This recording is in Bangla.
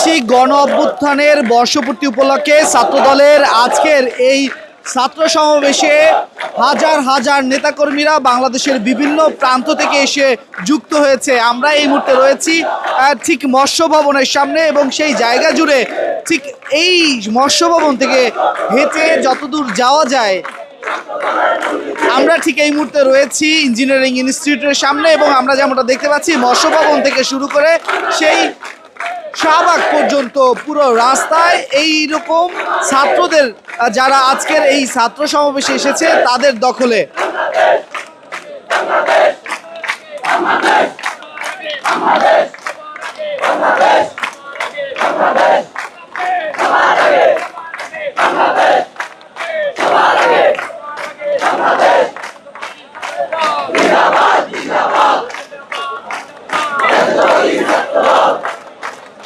বৈশ্বিক গণ অভ্যুত্থানের বর্ষপূর্তি উপলক্ষে ছাত্রদলের আজকের এই ছাত্র সমাবেশে হাজার হাজার নেতাকর্মীরা বাংলাদেশের বিভিন্ন প্রান্ত থেকে এসে যুক্ত হয়েছে। আমরা এই মুহূর্তে রয়েছি ঠিক মৎস্য ভবনের সামনে এবং সেই জায়গা জুড়ে ঠিক এই মৎস্য ভবন থেকে হেঁটে যতদূর যাওয়া যায় আমরা ঠিক এই মুহূর্তে রয়েছি ইঞ্জিনিয়ারিং ইনস্টিটিউটের সামনে এবং আমরা যেমনটা দেখতে পাচ্ছি মৎস্য ভবন থেকে শুরু করে সেই শাহবাগ পর্যন্ত পুরো রাস্তায় এই রকম ছাত্রদের যারা আজকের এই ছাত্র সমাবেশে এসেছে তাদের দখলে।